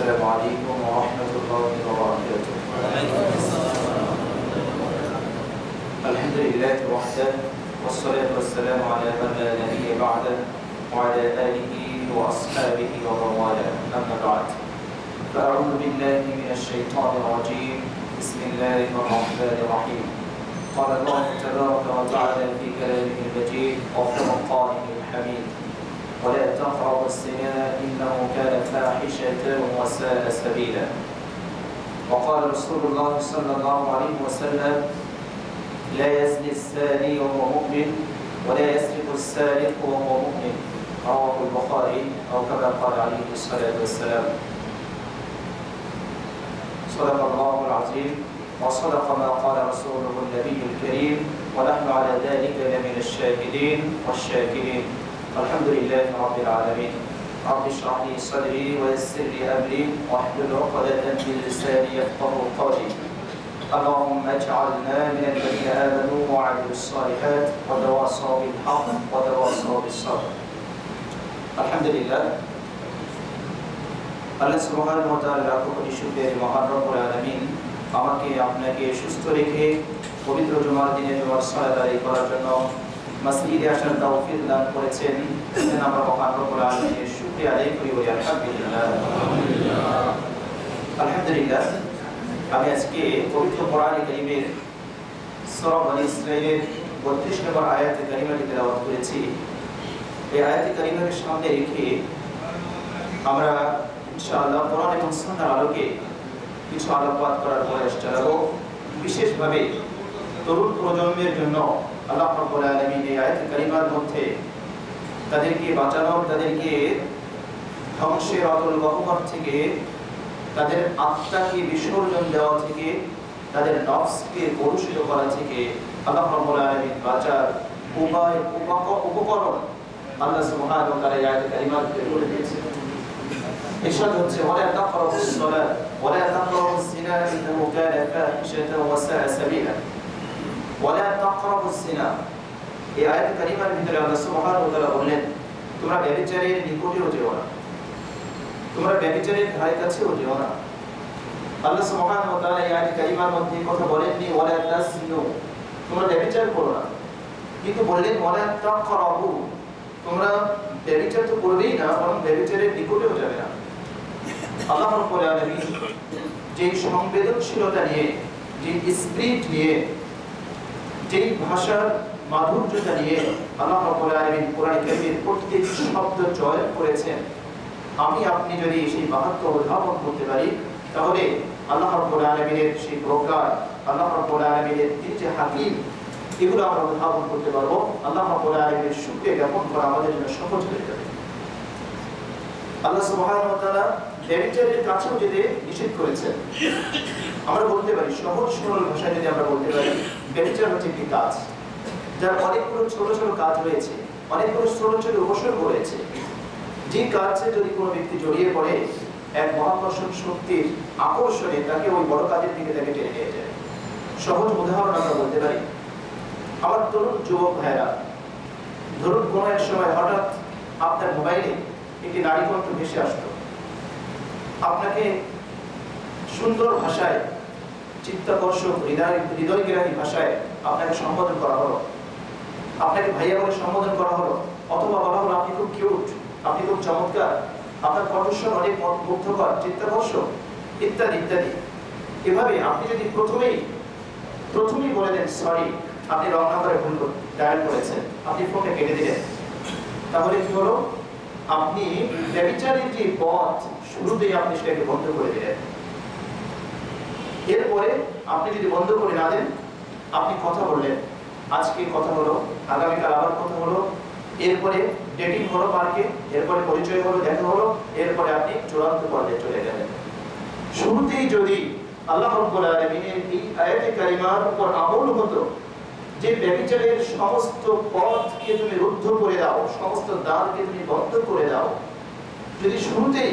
السلام عليكم ورحمة الله وبركاته. الحمد لله وحده والصلاة والسلام على من لا نبي بعده وعلى آله وأصحابه ومن والاه، أما بعد، فأعوذ بالله من الشيطان الرجيم. بسم الله الرحمن الرحيم. قال الله تبارك وتعالى في كلامه المجيد وفرقانه الحميد: ولا تقربوا الزنا إنه كان فاحشة وساء سبيلا. وقال رسول الله صلى الله عليه وسلم: لا يزني الزاني وهو مؤمن ولا يسرق السارق وهو مؤمن. رواه البخاري أو كما قال عليه الصلاة والسلام. صدق الله العظيم وصدق ما قال رسوله النبي الكريم، ونحن على ذلك لمن الشاهدين والشاكرين. الحمد لله رب العالمين. رب اشرح لي صدري ويسر لي امري واحلل عقدة من لساني يفقهوا قولي. اللهم اجعلنا من الذين امنوا وعملوا الصالحات وتواصوا بالحق وتواصوا بالصبر. الحمد لله. আল্লাহ সুবহানাহু ওয়া তাআলা লাখো কোটি শুকরিয়া মহান রব্বুল আলামিন আমাকে আপনাকে সুস্থ রেখে পবিত্র জুমার দিনে জুমার সালাত আদায় করার জন্য মসজিদে আসার তৌফিক দান করেছেন। আমরা মহান রব্বুল আলামিনের শুকরিয়া আদায় করি বলি আলহামদুলিল্লাহ। আলহামদুলিল্লাহ। আমি আজকে পবিত্র কোরআন কারীমের সূরা বনী ইসরাঈলের 32 নম্বর আয়াতে কারিমাটি তেলাওয়াত করেছি। এই আয়াতে কারিমাকে সামনে রেখে আমরা ইনশাআল্লাহ কোরআন এবং সুন্নাহর আলোকে কিছু আলোকপাত করার প্রয়াস চালাবো। বিশেষভাবে তরুণ প্রজন্মের জন্য আল্লাহ রাব্বুল আলামিন এই আয়াত কারিমার মধ্যে তাদেরকে বাঁচানো, তাদেরকে ধ্বংসের অতল গহ্বর থেকে, তাদের আত্মাকে বিসর্জন দেওয়া থেকে, তাদের নফসকে কলুষিত করা থেকে আল্লাহ রাব্বুল আলামিন বাঁচার উপায় উপকরণ আল্লাহ সুবহানাহু ওয়া তাআলা এই আয়াত কারিমাতে বলে দিয়েছেন। ইরশাদ হচ্ছে: ওয়ালা তাকরাবুস সালাত ওয়ালা তাকরাবুস জিনা ইন্নাহু কানা ফাহিশাতান ওয়া সাআ সাবিলা। ওয়ালা তাকরাবুস জিনা, এই আয়াত কারিমার ভিতরে আল্লাহ সুবহানাহু ওয়া তাআলা বললেন, তোমরা ব্যভিচারের নিকটেও যেও না, তোমরা ব্যভিচারের ধারে কাছেও যেও না। আল্লাহ সুবহানাহু ওয়া তাআলা এই আয়াত কারিমার মধ্যে কথা বলেননি ওয়ালা তাসনু, তোমরা ব্যভিচার করো না, কিন্তু বললেন ওয়ালা তাকরাবু, তোমরা ব্যভিচার তো করবেই না, বরং ব্যভিচারের নিকটেও যাবে না। আল্লাহ রাব্বুল আলামিন যে সংবেদনশীলতা নিয়ে, যে স্পিরিট নিয়ে, যে ভাষার মাধুর্যতা নিয়ে আল্লাহ রাব্বুল আলামিন কোরআন কারীমের প্রত্যেক শব্দ চয়ন করেছেন, আমি আপনি যদি সেই মাহাত্ম্য অনুধাবন করতে পারি, তাহলে আল্লাহ রাব্বুল আলামিনের সেই প্রকার, আল্লাহ রাব্বুল আলামিনের তিনি যে হাকিম, এগুলো আমরা অনুধাবন করতে পারবো। আল্লাহ রাব্বুল আলামিনের শুকরিয়া জ্ঞাপন করা আমাদের জন্য সহজ হয়ে যাবে। আল্লাহ সুবহানাহু ওয়া তাআলা ব্যভিচারের কাছেও যেতে নিষেধ করেছেন। আমরা বলতে পারি, সহজ সরল ভাষায় যদি আমরা বলতে পারি, ব্যভিচার হচ্ছে একটি কাজ যার অনেকগুলো ছোট ছোট কাজ রয়েছে, অনেকগুলো ছোট ছোট উপসর্গ রয়েছে। যে কাজে যদি কোনো ব্যক্তি জড়িয়ে পড়ে, এক মহাকর্ষণ শক্তির আকর্ষণে তাকে ওই বড় কাজের দিকে তাকে টেনে নিয়ে যায়। সহজ উদাহরণ আমরা বলতে পারি, আমার তরুণ যুবক ভাইরা, ধরুন কোনো এক সময় হঠাৎ আপনার মোবাইলে একটি নারী কণ্ঠ ভেসে আসলো, আপনাকে সুন্দর ভাষায়, চিত্তাকর্ষক, হৃদয়গ্রাহী ভাষায় আপনাকে সম্বোধন করা হলো, আপনাকে ভাইয়া বলে সম্বোধন করা হলো, অথবা বলা হলো আপনি খুব কিউট, আপনি খুব চমৎকার, আপনার কণ্ঠস্বর অনেক মুগ্ধকর, চিত্তাকর্ষক, ইত্যাদি ইত্যাদি। এভাবে আপনি যদি প্রথমেই বলে দেন সরি, আপনি রং নাম্বারে ভুল ডায়াল করেছেন, আপনি ফোনটা কেটে দিলেন, তাহলে কি হলো? আপনি ব্যভিচারের যে পথ শুরুতেই আপনি সেটাকে বন্ধ করে দিলেন। এরপরে আপনি যদি বন্ধ করে না দেন, আপনি কথা বললেন, আজকে কথা হলো, আগামীকাল আবার কথা হলো, এরপরে ডেটিং হলো পার্কে, এরপরে পরিচয় হলো, দেখা হলো, এরপরে আপনি চূড়ান্ত পর্যায়ে চলে গেলেন। শুরুতেই যদি আল্লাহ রাব্বুল আলামিনের এই আয়াতে কারিমার উপর আমল হতো যে ব্যভিচারের সমস্ত পথকে তুমি রুদ্ধ করে দাও, সমস্ত দ্বারকে তুমি বন্ধ করে দাও, যদি শুরুতেই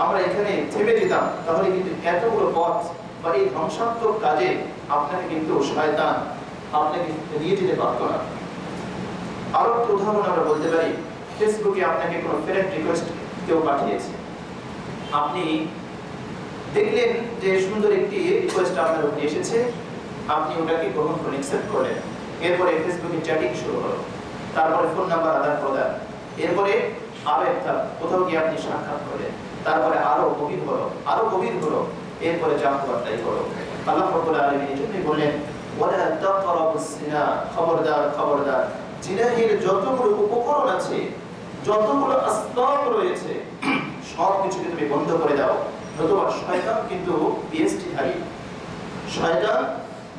আমরা এখানে থেমে যেতাম, তাহলে কিন্তু এতগুলো পথ বা এই ধ্বংসাত্মক কাজে আপনাকে কিন্তু শয়তান আপনাকে নিয়ে যেতে পারত না। আরো একটা উদাহরণ আমরা বলতে পারি, ফেসবুকে আপনাকে কোনো ফ্রেন্ড রিকোয়েস্ট কেউ পাঠিয়েছে, আপনি দেখলেন যে সুন্দর একটি রিকোয়েস্ট আপনার উপরে এসেছে, আপনি ওটাকে গ্রহণ করে অ্যাকসেপ্ট করলেন। এরপরে ফেসবুকে চ্যাটিং শুরু হলো, তারপরে ফোন নাম্বার আদান প্রদান, এরপরে আরো একটা কোথাও গিয়ে আপনি সাক্ষাৎ করলেন, তারপরে আরো গভীর হলো, এরপরে জামাতটাই হলো। আল্লাহ রাব্বুল আলামিন এই জন্যই বললেন ওয়ালা তাকরাবুস জিনা, খবরদার জিনাহের যতগুলো উপকরণ আছে, যতগুলো আসবাব রয়েছে, সব কিছুকে তুমি বন্ধ করে দাও। নতুবা শয়তান কিন্তু পিএইচডি ধারী, শয়তান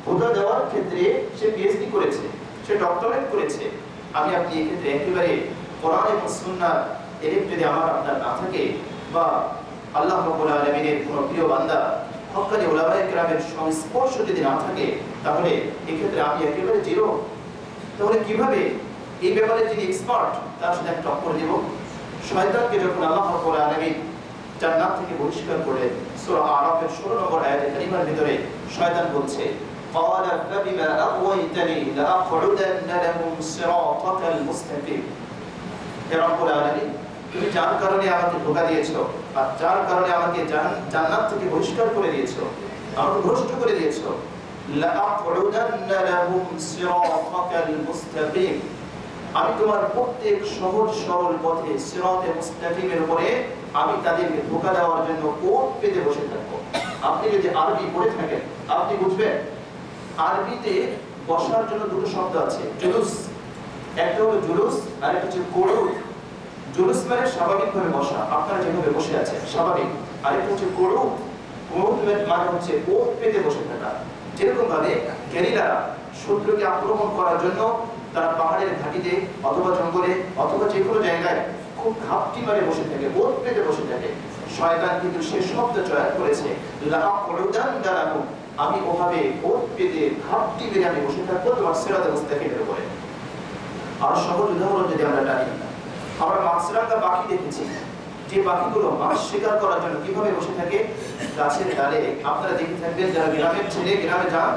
ধোঁকা দেওয়ার ক্ষেত্রে সে পিএইচডি করেছে, সে ডক্টরেট করেছে। আমি আপনি এক্ষেত্রে একেবারে কোরআন এবং সুন্নাহর এলেম যদি আমার আপনার না থাকে, বা আল্লাহ রাব্বুল আলামিনের কোনো প্রিয় বান্দা হক্কানি উলামায়ে কেরামের সংস্পর্শ যদি না থাকে, তাহলে এক্ষেত্রে আমি একেবারে জিরো। তাহলে কিভাবে এই ব্যাপারে যিনি এক্সপার্ট তার সাথে একটা টক্কর দেব? শয়তানকে যখন আল্লাহ রাব্বুল আলামিন জান্নাত থেকে বহিষ্কার করলেন, সূরা আরাফের 16 নম্বর আয়াতে কারিমার ভিতরে শয়তান বলছে قال فبما أغويتني لأقعدن لهم صراطك المستقيم। হে রব্বুল আলামিন, তুমি যার কারণে আমাকে ধোঁকা দিয়েছো, আর যার কারণে আমাকে জান্নাত থেকে বহিষ্কার করে দিয়েছো, আমাকে ভ্রষ্ট করে দিয়েছো, লাআকউদান্না লাহুম সিরাতাকাল মুস্তাকিম, আমি তোমার প্রত্যেক সহজ সরল পথে সিরাতে মুস্তাকিমের উপরে আমি তাদেরকে ধোঁকা দেওয়ার জন্য কোট পেতে বসে থাকবো। আপনি যদি আরবি পড়ে থাকেন আপনি বুঝবেন, আরবিতে বসার জন্য দুটো শব্দ আছে, জুলুস। একটা হলো জুলুস আর একটা হচ্ছে কুউদ। জুলুস মানে স্বাভাবিকভাবে বসা, আপনারা যেভাবে বসে আছেন স্বাভাবিক। আরেকটা হচ্ছে কুউদ। কুউদ মানে হচ্ছে কোট পেতে বসে থাকা। যেরকম ভাবে গেরিলারা শত্রুকে আক্রমণ করার জন্য তারা পাহাড়ের ঘাটিতে অথবা জঙ্গলে অথবা যে কোনো জায়গায় খুব ঘাপটি মারে বসে থাকে, কোট পেতে বসে থাকে। শয়তান কিন্তু সে শব্দ চয়ন করেছে, লাআকউদান্না লাহুম, আমি ওভাবে কোট পেতে ঘাপটি মেরে আমি বসে থাকবো তোমার সিরাতে মুস্তাকিমের উপরে। আর সহজ উদাহরণ যদি আমরা টানি, আমরা মাছরাঙা পাখি দেখেছি, যে পাখিগুলো মাছ শিকার করার জন্য কিভাবে বসে থাকে গাছের ডালে। আপনারা দেখে থাকবেন, যারা গ্রামের ছেলে গ্রামে যান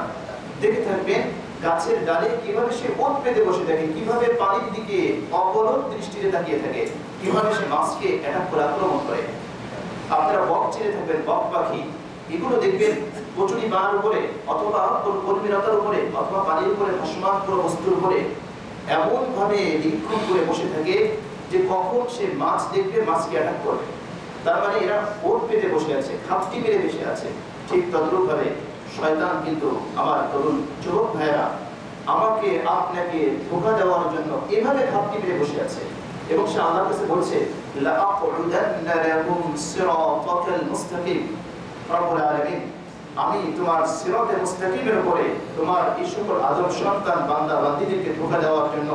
দেখে থাকবেন গাছের ডালে কিভাবে সে কোট পেতে বসে থাকে, কিভাবে পানির দিকে অবলোক দৃষ্টিতে তাকিয়ে থাকে, কিভাবে সে মাছকে অ্যাটাক করে আক্রমণ করে। আপনারা বক চিনে থাকবেন, বক পাখি, এগুলো দেখবেন কচুরি বানার উপরে অথবা কলমিলতার উপরে অথবা পানির উপরে ভাসমান কোনো বস্তুর উপরে এমন ভাবে নিরীক্ষণ করে বসে থাকে যে কখন সে মাছ দেখবে, মাছকে অ্যাটাক করবে। তার মানে এরা কোট পেতে বসে আছে, খাপটি মেরে বসে আছে। ঠিক তদ্রূপ ভাবে শয়তান কিন্তু আমার তরুণ যুবক ভাইরা আমাকে আপনাকে ধোঁকা দেওয়ার জন্য এভাবে খাপটি মেরে বসে আছে, এবং সে আল্লাহর কাছে বলছে লাআকউদান্না লাহুম সিরাতাকাল মুস্তাকিম। রব্বুল আলামিন, আমি তোমার সিরাতে মুস্তাকিমের উপরে তোমার এই সকল আদম সন্তান বান্দা বান্দীদেরকে ধোঁকা দেওয়ার জন্য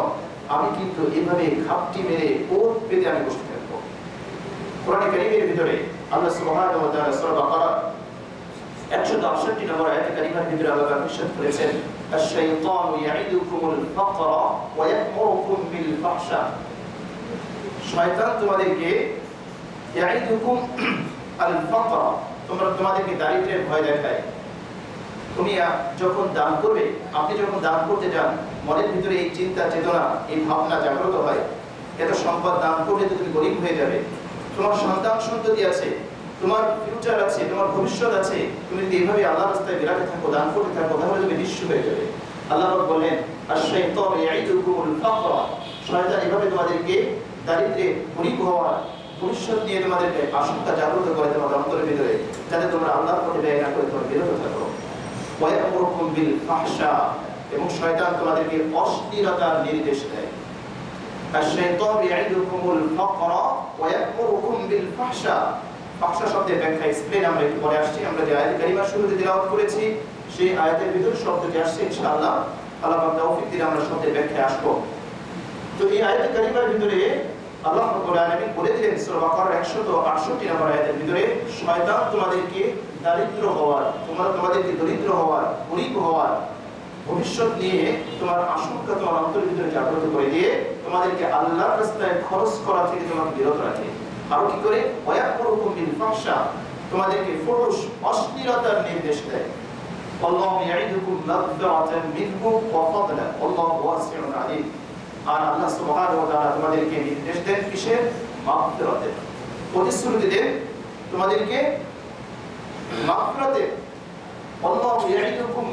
আমি কিন্তু এভাবে খাপটি মেরে কোট পেতে আমি বসে থাকবো। কোরআন কারীমের ভিতরে আল্লাহ সুবহানাহু ওয়া তাআলা সূরা বাকারা 168 নম্বর আয়াতে কারিমার ভিতরে আল্লাহ ইরশাদ করেছেন, আশ-শাইতানু ইয়াইদুকুমুল ফাকরা ওয়া ইয়া'মুরুকুম বিল ফাহশা। শয়তান তোমাদেরকে ইয়াইদুকুম আল ফাকরা, তোমাদেরকে দারিদ্র্যের ভয় দেখায়। তুমি যখন দান করবে, আপনি যখন দান করতে যান, মনের ভিতরে এই চিন্তা চেতনা এই ভাবনা জাগ্রত হয়, এত সম্পদ দান করলে তো তুমি গরিব হয়ে যাবে, তোমার সন্তান সন্ততি আছে, তোমার ফিউচার আছে, তোমার ভবিষ্যৎ আছে, তুমি যদি এইভাবে আল্লাহর রাস্তায় বেরাতে থাকো, দান করতে থাকো, তাহলে তুমি নিঃস্ব হয়ে যাবে। আল্লাহ পাক বললেন আশ-শাইতানু ইয়াইদুকুমুল ফাকরা, শয়তান এভাবে তোমাদেরকে দারিদ্র্যে গরিব হওয়ার ভবিষ্যৎ নিয়ে তোমাদেরকে আশঙ্কা জাগ্রত করে তোমাদের অন্তরের ভিতরে, যাতে তোমরা আল্লাহর পথে ব্যয় না করে তোমরা বিরত থাকো। ওয়া ইয়া'মুরুকুম বিল ফাহশা, এবং শয়তান তোমাদেরকে অশ্লীলতার নির্দেশ দেয়। আশ-শাইতানু ইয়াইদুকুমুল ফাকরা ওয়া ইয়া'মুরুকুম বিল ফাহশা। ফাহশা শব্দের ব্যাখ্যা এক্সপ্লেইন আমরা একটু পরে আসছি। আমরা যে আয়াত কারিমা শুরুতে তিলাওয়াত করেছি সেই আয়াতের ভিতর শব্দটি আসছে, ইনশাআল্লাহ আল্লাহ পাক তৌফিক দিলে আমরা শব্দের ব্যাখ্যায় আসব। তো এই আয়াত কারিমার ভিতরে আল্লাহ রাব্বুল আলামিন বলে দিলেন সূরা বাকারার 168 নম্বর আয়াতের ভিতরে, শয়তান তোমাদেরকে দারিদ্র হওয়ার, তোমাদেরকে দরিদ্র হওয়ার, গরিব হওয়ার ভবিষ্যৎ নিয়ে তোমার আশঙ্কা তোমার অন্তরের ভিতরে জাগ্রত করে দিয়ে তোমাদেরকে আল্লাহর রাস্তায় খরচ করা থেকে তোমাকে বিরত রাখে। আরো কি করে? ওয়া ইয়া'মুরুকুম বিল ফাহশা, তোমাদেরকে ফুহুশ অশ্লীলতার নির্দেশ দেয়। আল্লাহু ইয়া'iদুকুম মাগফিরাতান মিনহু ওয়া ফাদলা আল্লাহু ওয়াসিউন আলীম। আর আল্লাহ সুবহানাহু ওয়া তাআলা তোমাদেরকে নির্দেশ দেন কিসের? মাগফিরাতের, প্রতিশ্রুতি দেন তোমাদেরকে মাগফিরাতে। আল্লাহু ইয়াইদুকুম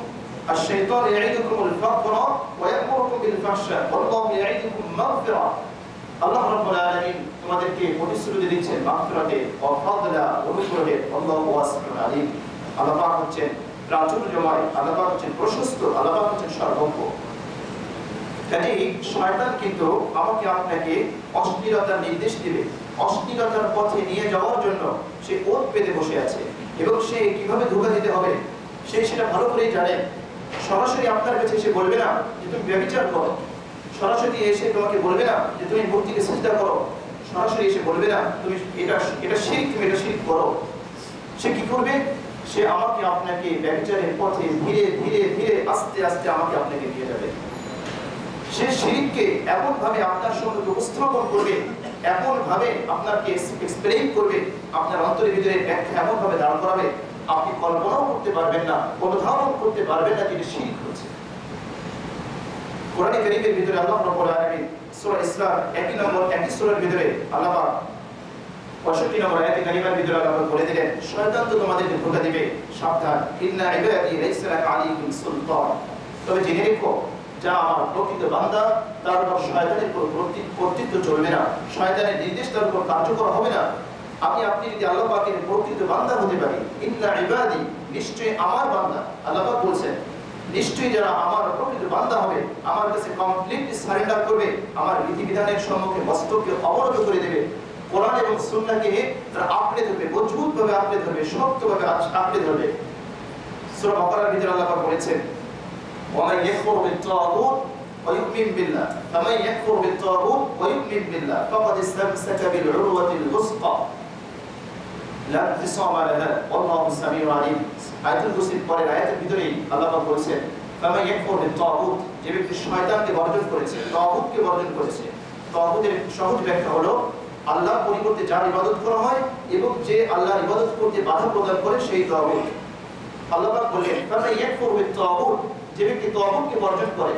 আশ-শাইতানু ইয়াইদুকুমুল ফাকরা ওয়া ইয়া'মুরুকুম বিল ফাহশা ওয়াল্লাহু ইয়াইদুকুম মাগফিরা। আল্লাহ রাব্বুল আলামিন তোমাদেরকে প্রতিশ্রুতি দিচ্ছেন মাগফিরাতে ওয়া ফাদলা, অনুগ্রহে। আল্লাহু ওয়াসিউন আলিম। আল্লাহ পাক হচ্ছেন প্রাচুর্যময়, আল্লাহ পাক হচ্ছেন প্রশস্ত, আল্লাহ পাক হচ্ছেন সর্বজ্ঞ। কাজে শয়তান কিন্তু আমাকে আপনাকে অশ্লীলতার নির্দেশ দিবে, অশ্লীলতার পথে নিয়ে যাওয়ার জন্য সে ওত পেতে বসে আছে এবং সে কিভাবে ধোঁকা দিতে হবে সে সেটা ভালো করেই জানে। সরাসরি আপনার কাছে এসে বলবে না যে তুমি ব্যভিচার করো, সরাসরি এসে তোমাকে বলবে না যে তুমি মূর্তিকে সিজদা করো, সরাসরি এসে বলবে না তুমি এটা শিরক, তুমি এটা শিরক করো। সে কি করবে? সে আমাকে আপনাকে ব্যভিচারের পথে ধীরে ধীরে ধীরে আস্তে আস্তে আমাকে আপনাকে নিয়ে যাবে। সে শিরককে এমন ভাবে আপনার সামনে উপস্থাপন করবে, এমন ভাবে আপনাকে এক্সপ্লেইন করবে, আপনার অন্তরের ভিতরে ব্যাখ্যা এমন ভাবে দাঁড় করাবে আপনি কল্পনাও করতে পারবেন না, অনুধাবন করতে পারবেন না যে এটা শিরক হচ্ছে। কোরআন কারীমের ভিতরে আল্লাহ রাব্বুল আলামিন সূরা ইসরা একই সূরার ভিতরে আল্লাহ পাক 65 নম্বর আয়াতে কারিমার ভিতরে আল্লাহ বলে দিলেন, শয়তান তো তোমাদেরকে ধোঁকা দিবে, সাবধান। ইন্না ইবাদি লাইসা লাকা আলাইহিম সুলতান। তবে জেনে রেখো, যা আমার প্রকৃত বান্দা তার উপর শয়তানের কর্তৃত্ব চলবে না, শয়তানের নির্দেশ তার উপর কার্যকর হবে না। আপনি যদি আল্লাহ পাকের প্রকৃত বান্দা হতে পারি, ইন্না ইবাদি, নিশ্চয়ই আমার বান্দা, আল্লাহ পাক বলছেন নিশ্চয়ই যারা আমার প্রকৃত বান্দা হবে, আমার কাছে কমপ্লিটলি সারেন্ডার করবে, আমার বিধিবিধানের সম্মুখে মস্তককে অবরোধ করে দেবে, কোরআন এবং সুন্নাহকে তারা আঁকড়ে ধরবে, মজবুতভাবে আঁকড়ে ধরবে, শক্তভাবে আঁকড়ে ধরবে। সূরা বাকারার ভিতরে আল্লাহ পাক বলেছেন, ومن يكفر بالطاغوت ويؤمن بالله فمن يكفر بالطاغوت ويؤمن بالله فقد استمسك بالعروة الوثقى لا انفصام لها والله سميع عليم। আয়াতুল কুরসির পরের আয়াতের ভিতরেই আল্লাহ পাক বলেছেন, فمن يكفر بالطاغوت, যে ব্যক্তি শয়তানকে বর্জন করেছে, তাগুতকে বর্জন করেছে। তাগুতের সহজ ব্যাখ্যা হলো আল্লাহর পরিবর্তে যার ইবাদত করা হয় এবং যে আল্লাহর ইবাদত করতে বাধা প্রদান করে সেই তাগুত। আল্লাহ পাক বলেন, فمن يكفر بالطاغوت, যে ব্যক্তি তাগুতকে বর্জন করে,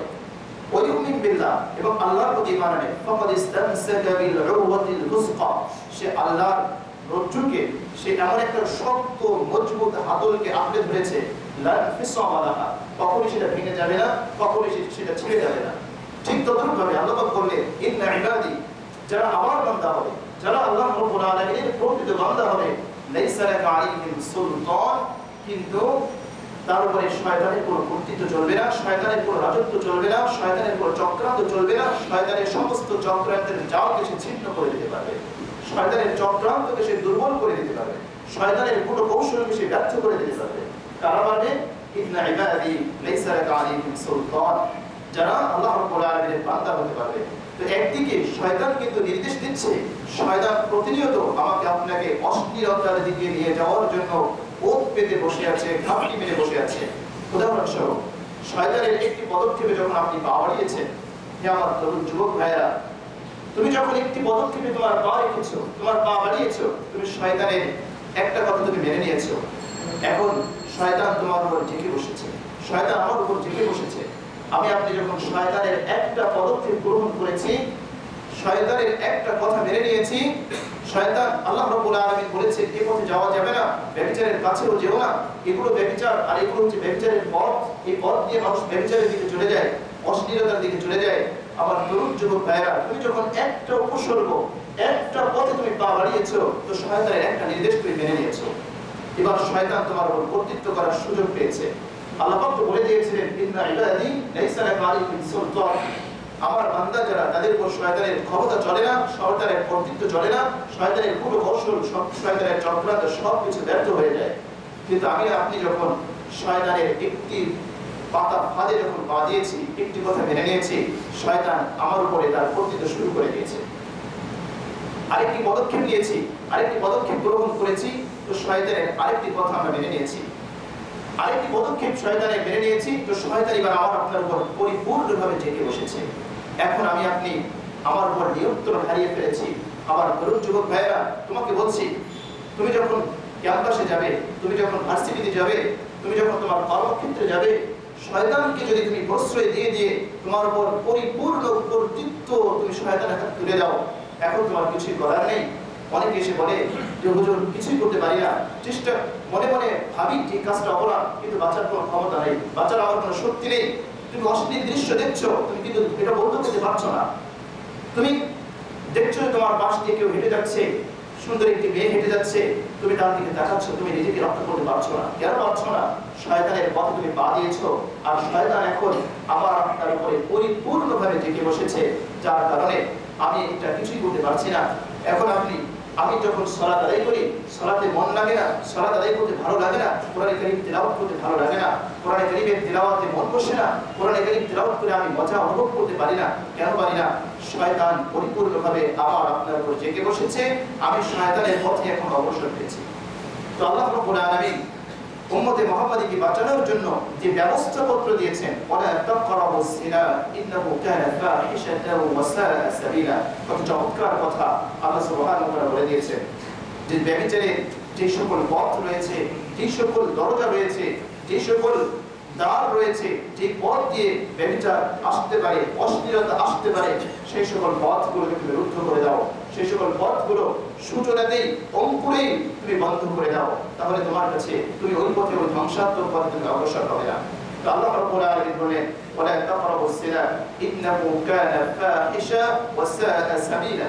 ওয়ায়ুমিন বিল্লাহ, এবং আল্লাহর প্রতি ঈমান আনে, ফাকাদ ইসতামসাকা বিল উরওয়াতিল ওয়াসকা, সে আল্লাহর রজ্জুকে, সে এমন একটা শক্ত মজবুত হাতলকে আঁকড়ে ধরেছে, লা ইনফিসামা লাহা, কখনোই সেটা ভেঙে যাবে না, কখনোই সেটা ছিঁড়ে যাবে না। ঠিক তদ্রূপভাবে আল্লাহ পাক বললেন, ইন্না ইবাদি, যারা আমার বান্দা হবে, যারা আল্লাহ রাব্বুল আলামিনের প্রকৃত বান্দা হবে, লাইসা লাকা আলাইহিম সুলতান, কিন্তু তার উপরে শয়তানের কোনো কর্তৃত্ব চলবে না, শয়তানের কোনো রাজত্ব চলবে না, শয়তানের কোনো চক্রান্ত চলবে না, শয়তানের সমস্ত চক্রান্তের জালকে সে ছিন্ন করে দিতে পারবে, শয়তানের চক্রান্তকে সে দুর্বল করে দিতে পারবে, শয়তানের কোনো কৌশলকে সে ব্যর্থ করে দিতে পারবে। কারা পারবে? ইন্না ইবাদি লাইসা লাকা আলাইহিম সুলতান, যারা আল্লাহ রাব্বুল আলামিনের বান্দা হতে পারবে। তো একদিকে শয়তান কিন্তু নির্দেশ দিচ্ছে, শয়তান প্রতিনিয়ত আমাকে আপনাকে অশ্লীলতার দিকে নিয়ে যাওয়ার জন্য ওত পেতে বসে আছে, ঘাপটি মেরে বসে আছে। উদাহরণস্বরূপ, শয়তানের একটি পদক্ষেপে যখন আপনি পা বাড়িয়েছেন, হে আমার তরুণ যুবক ভাইয়েরা, তুমি যখন একটি পদক্ষেপে তোমার পা রেখেছো, তোমার পা বাড়িয়েছো, তুমি শয়তানের একটা কথা তুমি মেনে নিয়েছো। এখন শয়তান তোমার উপর জেঁকে বসেছে, শয়তান আমার উপর জেঁকে বসেছে। আপনি যখন শয়তানের একটা পদক্ষেপ গ্রহণ করেছি, শয়তানের একটা কথা মেনে নিয়েছি, শয়তান, আল্লাহ রাব্বুল আলামিন বলেছেন এই পথে যাওয়া যাবে না, ব্যভিচারের কাছেও যেও না, এগুলো ব্যভিচার, আর এগুলো হচ্ছে ব্যভিচারের পথ, এই পথ দিয়ে মানুষ ব্যভিচারের দিকে চলে যায়, অশ্লীলতার দিকে চলে যায়। আমার তরুণ যুবক ভাইরা, তুমি যখন একটা উপসর্গ, একটা পথে তুমি পা বাড়িয়েছো, তো শয়তানের একটা নির্দেশ তুমি মেনে নিয়েছো, এবার শয়তান তোমার উপর কর্তৃত্ব করার সুযোগ পেয়েছে। আল্লাহ পাক তো বলে দিয়েছিলেন, ইন্না ইবাদি লাইসা লাকা আলাইহিম সুলতান, আমার বান্দা যারা, তাদের উপর শয়তানের ক্ষমতা চলে না, শয়তানের কর্তৃত্ব চলে না, শয়তানের পুরো কৌশল, শয়তানের চক্রান্ত সবকিছু ব্যর্থ হয়ে যায়। কিন্তু আপনি যখন শয়তানের একটি পাতা ফাঁদে যখন পা দিয়েছি, একটি কথা মেনে নিয়েছি, শয়তান আমার উপরে তার কর্তৃত্ব শুরু করে দিয়েছে। আরেকটি পদক্ষেপ নিয়েছি, আরেকটি পদক্ষেপ গ্রহণ করেছি, তো শয়তানের আরেকটি কথা আমরা মেনে নিয়েছি, আরেকটি পদক্ষেপ শয়তানের মেনে নিয়েছি, তো শয়তান এবার আমার আপনার উপর পরিপূর্ণভাবে জেঁকে বসেছে। এখন আপনি আমার উপর নিয়ন্ত্রণ হারিয়ে ফেলেছি। আমার তরুণ যুবক ভাইয়েরা, তোমাকে বলছি, তুমি যখন ক্যাম্পাসে যাবে, তুমি যখন ভার্সিটিতে যাবে, তুমি যখন তোমার কর্মক্ষেত্রে যাবে, শয়তানকে যদি তুমি প্রশ্রয় দিয়ে দিয়ে তোমার উপর পরিপূর্ণ কর্তৃত্ব তুমি শয়তানের হাতে তুলে দাও, এখন তোমার কিছুই করার নেই। অনেকে এসে বলে যে হুজুর কিছুই করতে পারি না, চেষ্টা মনে মনে ভাবি যে কাজটা অপরাধ, কিন্তু বাঁচার কোনো ক্ষমতা নেই, বাঁচার আমার কোনো শক্তি নেই। তুমি অশ্লীল দৃশ্য দেখছো, তুমি কিন্তু এটা বন্ধ করতে পারছো না। তুমি দেখছো তোমার পাশ দিয়ে কেউ হেঁটে যাচ্ছে, সুন্দর একটি মেয়ে হেঁটে যাচ্ছে, তুমি তার দিকে তাকাচ্ছ, তুমি নিজেকে রক্ষা করতে পারছো না। কেন পারছো না? শয়তানের পথে তুমি পা দিয়েছো, আর শয়তান এখন আমার আপনার উপরে পরিপূর্ণভাবে জেগে বসেছে, যার কারণে আমি এটা কিছুই করতে পারছি না। এখন আমি যখন সালাত আদায় করি, সালাতে মন লাগে না, সালাত আদায় করতে ভালো লাগে না, কোরআন কারীম তিলাওয়াত করতে ভালো লাগে না, কোরআন কারীমের তিলাওয়াতে মন বসে না, কোরআন কারীম তিলাওয়াত করে আমি মজা অনুভব করতে পারি না। কেন পারি না? শয়তান পরিপূর্ণভাবে আমার আপনার উপর জেগে বসেছে, আমি শয়তানের পথে এখন অগ্রসর হয়েছি। তো আল্লাহ রাব্বুল আলামিন উম্মতে মুহাম্মাদীকে বাঁচানোর জন্য যে ব্যবস্থাপত্র দিয়েছেন, ওয়ালা তাকরাবুস সিনা ইন্নাহু কানা ফাহিশাতান ওয়া সাআ সাবিলা, কত চমৎকার কথা আল্লাহ সুবহানাহু ওয়া তাআলা বলে দিয়েছেন যে ব্যভিচারের যে সকল পথ রয়েছে, যে সকল দরজা রয়েছে, যে সকল দ্বার রয়েছে, যে পথ দিয়ে ব্যভিচার আসতে পারে, অশ্লীলতা আসতে পারে, সেই সকল পথগুলোকে তুমি রুদ্ধ করে দাও, সেই সকল পথগুলো সূচনাতেই অঙ্কুরেই তুমি বন্ধ করে দাও। তাহলে তোমার কাছে তুমি ওই পথে, ওই ধ্বংসাত্মক পথে তুমি অগ্রসর হবে না। তো আল্লাহ রাব্বুল আলামিন বলেন ওয়ালা তাকরাবুস সিনা ইন্নাহু কানা ফাহিশা ওয়া সাআ সাবিলা।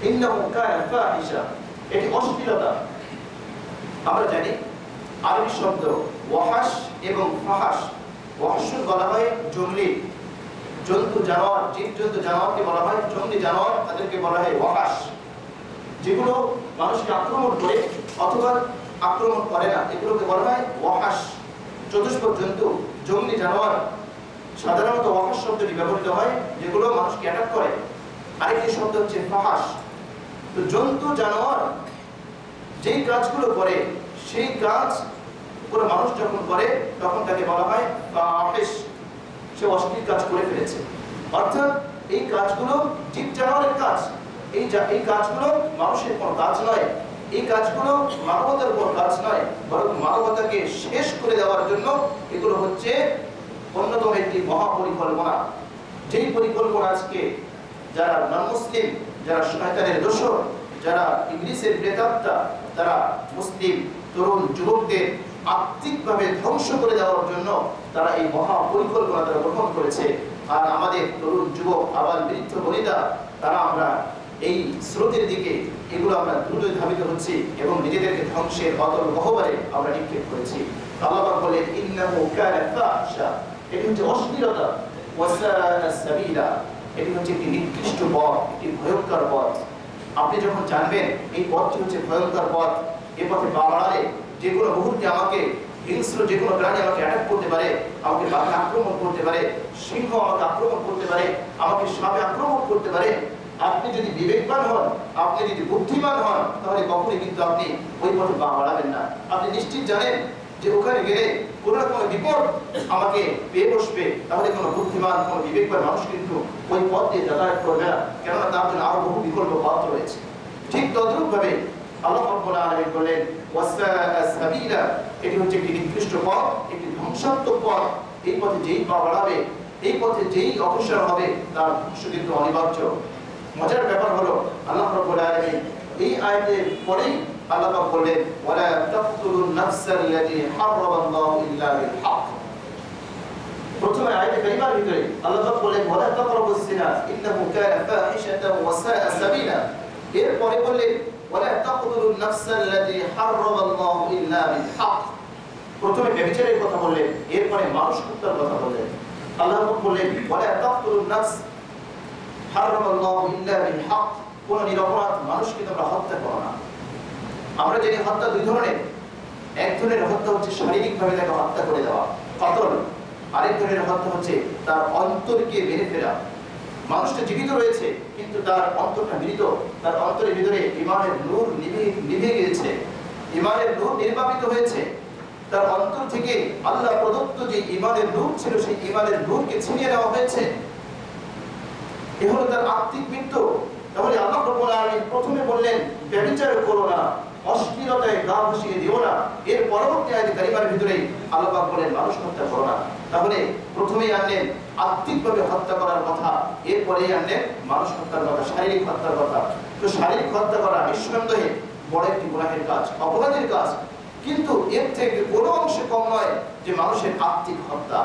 ইন্নাহু কানা ফাহিশা, এটি অশ্লীলতা। আমরা জানি আরবি শব্দ ওয়াহাশ এবং ফাহাশ। ওয়াহাশ বলা হয় জঙ্গলি জন্তু জানোয়ার, জীবজন্তু জানোয়ারকে বলা হয় জঙ্গলি জানোয়ার, তাদেরকে বলা হয় ওয়াহাশ। যেগুলো মানুষকে আক্রমণ করে অথবা আক্রমণ করে না, এগুলোকে বলা হয় ওয়াহাশ, চতুষ্পদ জন্তু, জঙ্গলি জানোয়ার। সাধারণত ওয়াহাশ শব্দটি ব্যবহৃত হয় যেগুলো মানুষকে অ্যাটাক করে। আরেকটি শব্দ হচ্ছে ফাহাশ। তো জন্তু জানোয়ার যেই কাজগুলো করে, সেই কাজ পুরো মানুষ যখন করে তখন তাকে বলা হয় ফাহিশ, সে অশ্লীল কাজ করে ফেলেছে। অর্থাৎ এই কাজগুলো জীব জানোয়ারের কাজ, এই কাজগুলো মানুষের কোনো কাজ নয়, এই কাজগুলো মানবতার কোনো কাজ নয়, বরং মানবতাকে শেষ করে দেওয়ার জন্য এগুলো হচ্ছে অন্যতম একটি মহাপরিকল্পনা। যেই পরিকল্পনা আজকে যারা নন মুসলিম, যারা শয়তানের দোসর, যারা ইবলিসের প্রেতাত্মা, তারা মুসলিম তরুণ যুবকদের আত্মিকভাবে ধ্বংস করে দেওয়ার জন্য তারা এই মহা পরিকল্পনা তারা গ্রহণ করেছে। আর আমাদের তরুণ যুবক, আবার বৃদ্ধ বনিতা, তারা আমরা এই স্রোতের দিকে এগুলো আমরা দ্রুত ধাবিত হচ্ছি এবং নিজেদেরকে ধ্বংসের অতল গহ্বরে আমরা নিক্ষেপ করেছি। আল্লাহ পাক বলেন ইন্নাহু কানা ফাহিশা, এটি হচ্ছে অশ্লীলতা, ওয়া সাআ সাবিলা, এটি হচ্ছে একটি নিকৃষ্ট পথ, একটি ভয়ঙ্কর পথ। আপনি যখন জানবেন এই পথটি হচ্ছে ভয়ঙ্কর পথ, এই পথে পা বাড়ালে যে কোনো মুহূর্তে আমাকে হিংস্র যে কোনো প্রাণী আমাকে অ্যাটাক করতে পারে, আমাকে বাঘে আক্রমণ করতে পারে, সিংহ আমাকে আক্রমণ করতে পারে, আমাকে সাপে আক্রমণ করতে পারে। আপনি যদি বিবেকবান হন, আপনি যদি বুদ্ধিমান হন, তাহলে কখনোই কিন্তু আপনি ওই পথে পা বাড়াবেন না। আপনি নিশ্চিত জানেন যে ওখানে গেলে কোনো না কোনো বিপদ আমাকে পেয়ে বসবে, তাহলে কোনো বুদ্ধিমান, কোনো বিবেকবান মানুষ কিন্তু ওই পথ দিয়ে যাতায়াত করবে না, কেননা তার জন্য আরো বহু বিকল্প পথ রয়েছে। ঠিক তদ্রূপ ভাবে আল্লাহ রাব্বুল আলামিন বলেন ওয়া সাআ সাবিলা, এটি হচ্ছে একটি নিকৃষ্ট পথ, একটি ধ্বংসাত্মক পথ। এই পথে যেই পা বাড়াবে, এই পথে যেই অগ্রসর হবে, তার ধ্বংস কিন্তু অনিবার্য। মজার ব্যাপার হলো আল্লাহ রাব্বুল আলামিন এই আয়াতের পরেই আল্লাহ পাক বলেন ওয়ালা তাকতুলুন নাফসাল্লাতী হারামাল্লাহু ইল্লা বিল হক। প্রথমে আয়াতে কারিমার ভিতরে আল্লাহ পাক বলেন ওয়ালা তাকরাবুস সিনা ইন্নাহু কানা ফাহিশাতান ওয়া সাআ সাবিলা। এরপরে বললেন ওয়ালা তাকতুলুন নাফসাল্লাতী হারামাল্লাহু ইল্লা বিল হক। প্রথমে ব্যভিচারের কথা বললেন, এরপরে মানুষ হত্যার কথা বললেন। আল্লাহ পাক বললেন ওয়ালা তাকতুলুন নাফস হারামাল্লাহু ইল্লা বিল হক, কোন নিরপরাধ মানুষকে তোমরা হত্যা করো না। আমরা জানি হত্যা দুই ধরনের। এক ধরনের হত্যা হচ্ছে শারীরিকভাবে তাকে হত্যা করে দেওয়া, কতল। আরেক ধরনের হত্যা হচ্ছে তার অন্তরকে মেরে ফেলা। মানুষটা জীবিত রয়েছে কিন্তু তার অন্তরটা মৃত, তার অন্তরের ভিতরে ঈমানের নূর নিভে গিয়েছে, ঈমানের নূর নির্বাপিত হয়েছে। তার অন্তর থেকে আল্লাহ প্রদত্ত যে ঈমানের নূর ছিল, সেই ঈমানের নূরকে ছিনিয়ে নেওয়া হয়েছে। এ হলো তার আত্মিক মৃত্যু। তাহলে আল্লাহ রাব্বুল আলামিন প্রথমে বললেন ব্যভিচার করো না, অশ্লীলতায় গা ভাসিয়ে দিও না। এর পরবর্তী আয়াতে কারিমার ভিতরে আল্লাহ পাক বলেন মানুষ হত্যা করো না। তাহলে প্রথমেই আনলেন আত্মিকভাবে হত্যা করার কথা, এরপরেই আনলেন মানুষ হত্যার কথা, শারীরিক হত্যার কথা। তো শারীরিক হত্যা করা নিঃসন্দেহে বড় একটি গুনাহের কাজ, অপরাধের কাজ, কিন্তু এর থেকে কোনো অংশে কম নয় যে মানুষের আত্মিক হত্যা,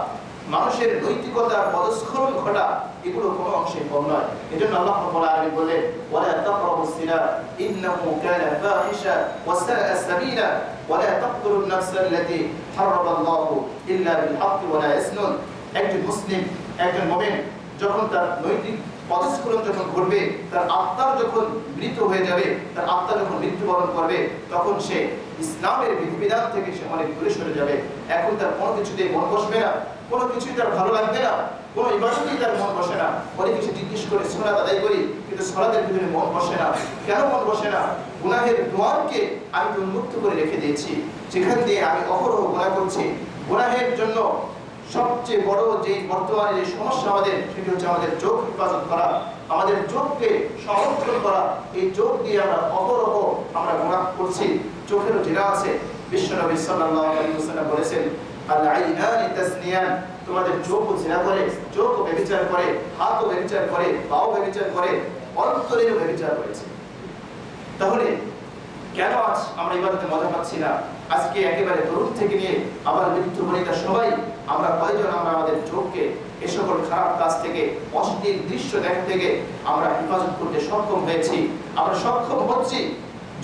মানুষের নৈতিকতার পদস্খলন ঘটা, এগুলো কোনো অংশে কম নয়। এজন্য আল্লাহ রাব্বুল আলামিন বলেন ওয়ালা তাকরাবুস সিনা ইন্নাহু কানা ফাহিশা ওয়া সাআ সাবিলা ওয়ালা তাকতুলুন নাফসা আল্লাতী হারামাল্লাহু ইল্লা বিল হাক্কি ওয়ালা ইয়াসনুন। একজন মুসলিম, একজন মুমিন যখন তার নৈতিক পদস্খলন যখন ঘটবে, তার আত্মার যখন মৃত হয়ে যাবে, তার আত্মা যখন মৃত্যুবরণ করবে, তখন সে ইসলামের বিধিবিধান থেকে সে অনেক দূরে সরে যাবে। এখন তার কোনো কিছুতেই মন বসবে না, কোনো কিছুই তার ভালো লাগবে না, কোনো ইবাদতেই তার মন বসে না। অনেকে সে জিজ্ঞেস করে সালাত আদায় করি, কিন্তু সালাতের ভিতরে মন বসে না। কেন মন বসে না? গুনাহের দুয়ারকে আমি উন্মুক্ত করে রেখে দিয়েছি, যেখান দিয়ে আমি অহরহ গুনাহ করছি। গুনাহের জন্য সবচেয়ে বড় যে বর্তমানে যে সমস্যা আমাদের, সেটি হচ্ছে আমাদের চোখ হেফাজত করা, আমাদের চোখকে সংরক্ষণ করা। এই চোখ দিয়ে আমরা অহরহ আমরা গুনাহ করছি। চোখেরও জেরা আছে। বিশ্বনবী সাল্লাল্লাহু আলাইহি ওয়াসাল্লাম বলেছেন আল আইনানি তাসনিয়ান, তোমাদের চোখও জিনা করে, চোখও ব্যভিচার করে, হাতও ব্যভিচার করে, পাও ব্যভিচার করে, অন্তরেও ব্যভিচার করেছে। তাহলে কেন আজ আমরা ইবাদতে মজা পাচ্ছি না? আজকে একেবারে তরুণ থেকে নিয়ে আবার মৃত্যু বনিতা সবাই আমরা কয়জন আমরা আমাদের চোখকে এ সকল খারাপ কাজ থেকে, অশ্লীল দৃশ্য দেখা থেকে আমরা হেফাজত করতে সক্ষম হয়েছি? আমরা সক্ষম হচ্ছি।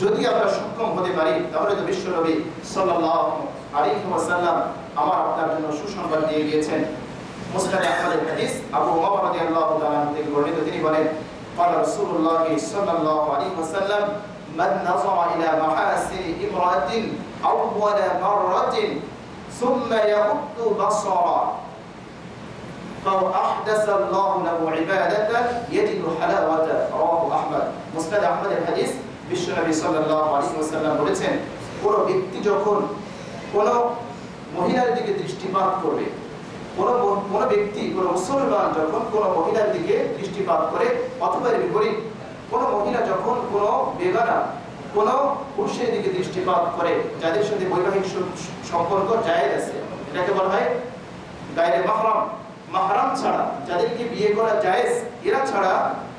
যদি আমরা সক্ষম হতে পারি, তাহলে তো বিশ্বনবী সাল্লাল্লাহু আলাইহি ওয়াসাল্লাম আমার আপনার জন্য সুসংবাদ দিয়ে গিয়েছেন। মুসনাদ আহমদের হাদিস আবু উমামা রাদিয়াল্লাহু তাআলা থেকে বর্ণিত, তিনি বলেন قال رسول الله صلى الله عليه وسلم من نظر إلى محاسن امرأة أول مرة ثم يغض بصره فأحدث الله له عبادة يجد حلاوة رواه أحمد। মুসনাদ আহমদের হাদিস, বিশ্বনবী সাল্লাল্লাহু আলাইহি ওয়াসাল্লাম বলেছেন, কোন ব্যক্তি যখন কোন মহিলার দিকে দৃষ্টিপাত করবে, কোন ব্যক্তি, কোন মুসলমান যখন কোন মহিলার দিকে দৃষ্টিপাত করে, অথবা এর বিপরীত কোন মহিলা যখন কোন বেগানা কোন পুরুষের দিকে দৃষ্টিপাত করে, যাদের সাথে বৈবাহিক সম্পর্ক জায়েজ আছে, এটাকে বলা হয় গায়রে মাহরাম, মাহরাম ছাড়া, যাদেরকে বিয়ে করা জায়েজ, এরা ছাড়া